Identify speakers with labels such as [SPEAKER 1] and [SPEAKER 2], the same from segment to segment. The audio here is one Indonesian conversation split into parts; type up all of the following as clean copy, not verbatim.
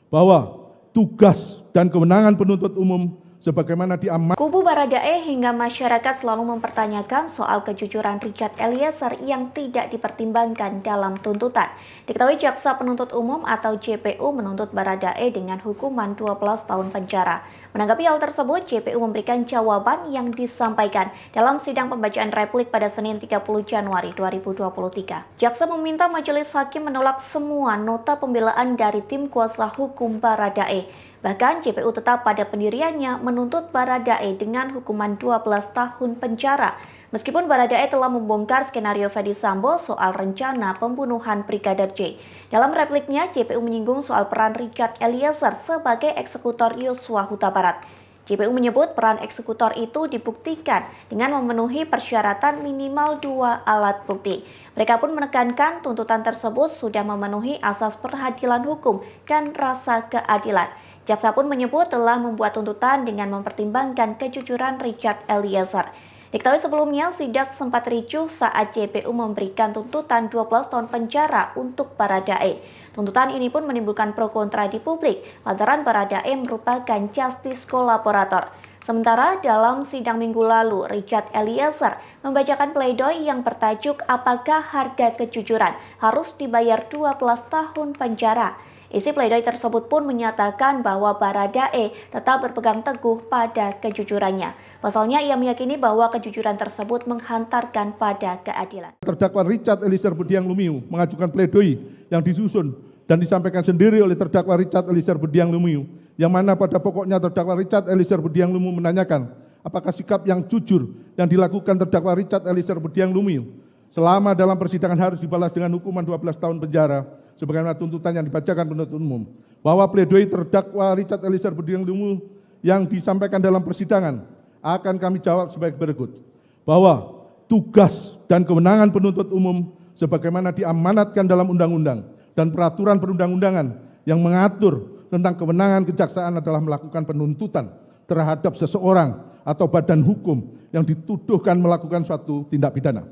[SPEAKER 1] bahwa tugas dan kewenangan penuntut umum sebagaimana diamanatkan.
[SPEAKER 2] Kubu Baradae hingga masyarakat selalu mempertanyakan soal kejujuran Richard Eliezer yang tidak dipertimbangkan dalam tuntutan. Diketahui jaksa penuntut umum atau JPU menuntut Baradae dengan hukuman 12 tahun penjara. Menanggapi hal tersebut, JPU memberikan jawaban yang disampaikan dalam sidang pembacaan replik pada Senin 30 Januari 2023. Jaksa meminta majelis hakim menolak semua nota pembelaan dari tim kuasa hukum Baradae. Bahkan JPU tetap pada pendiriannya menuntut Baradae dengan hukuman 12 tahun penjara. Meskipun Baradae telah membongkar skenario Ferdy Sambo soal rencana pembunuhan Brigadir J. Dalam repliknya, JPU menyinggung soal peran Richard Eliezer sebagai eksekutor Yosua Huta Barat. JPU menyebut peran eksekutor itu dibuktikan dengan memenuhi persyaratan minimal 2 alat bukti. Mereka pun menekankan tuntutan tersebut sudah memenuhi asas peradilan hukum dan rasa keadilan. Jaksa pun menyebut telah membuat tuntutan dengan mempertimbangkan kejujuran Richard Eliezer. Diketahui sebelumnya, sidang sempat ricuh saat JPU memberikan tuntutan 12 tahun penjara untuk Baradae. Tuntutan ini pun menimbulkan pro kontra di publik, lantaran Baradae merupakan justice kolaborator. Sementara dalam sidang minggu lalu, Richard Eliezer membacakan pledoi yang bertajuk "Apakah harga kejujuran harus dibayar 12 tahun penjara?". Isi pledoi tersebut pun menyatakan bahwa Baradae tetap berpegang teguh pada kejujurannya. Pasalnya, ia meyakini bahwa kejujuran tersebut menghantarkan pada keadilan.
[SPEAKER 1] Terdakwa Richard Eliezer Budiang Lumiu mengajukan pledoi yang disusun dan disampaikan sendiri oleh terdakwa Richard Eliezer Budiang Lumiu, yang mana pada pokoknya terdakwa Richard Eliezer Budiang Lumiu menanyakan apakah sikap yang jujur yang dilakukan terdakwa Richard Eliezer Budiang Lumiu selama dalam persidangan harus dibalas dengan hukuman 12 tahun penjara sebagaimana tuntutan yang dibacakan penuntut umum, bahwa pledoi terdakwa Richard Eliezer Budiang Lumiu yang disampaikan dalam persidangan akan kami jawab sebagai berikut, bahwa tugas dan kewenangan penuntut umum sebagaimana diamanatkan dalam undang-undang dan peraturan perundang-undangan yang mengatur tentang kewenangan kejaksaan adalah melakukan penuntutan terhadap seseorang atau badan hukum yang dituduhkan melakukan suatu tindak pidana.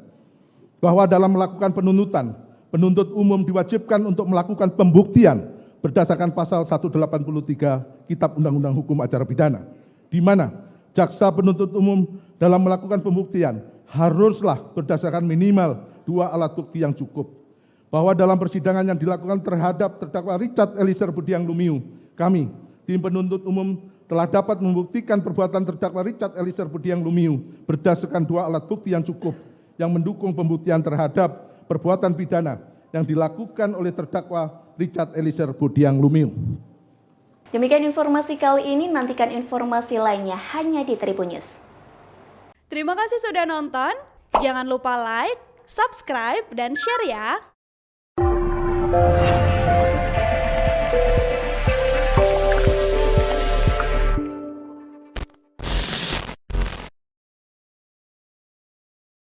[SPEAKER 1] Bahwa dalam melakukan penuntutan, penuntut umum diwajibkan untuk melakukan pembuktian berdasarkan pasal 183 Kitab Undang-Undang Hukum Acara Pidana, di mana jaksa penuntut umum dalam melakukan pembuktian haruslah berdasarkan minimal 2 alat bukti yang cukup. Bahwa dalam persidangan yang dilakukan terhadap terdakwa Richard Eliezer Budiang Lumiu, kami, tim penuntut umum, telah dapat membuktikan perbuatan terdakwa Richard Eliezer Budiang Lumiu berdasarkan 2 alat bukti yang cukup yang mendukung pembuktian terhadap perbuatan pidana yang dilakukan oleh terdakwa Richard Eliezer Budiang Lumiu.
[SPEAKER 2] Demikian informasi kali ini, nantikan informasi lainnya hanya di Tribun News.
[SPEAKER 3] Terima kasih sudah nonton, jangan lupa like, subscribe, dan share ya!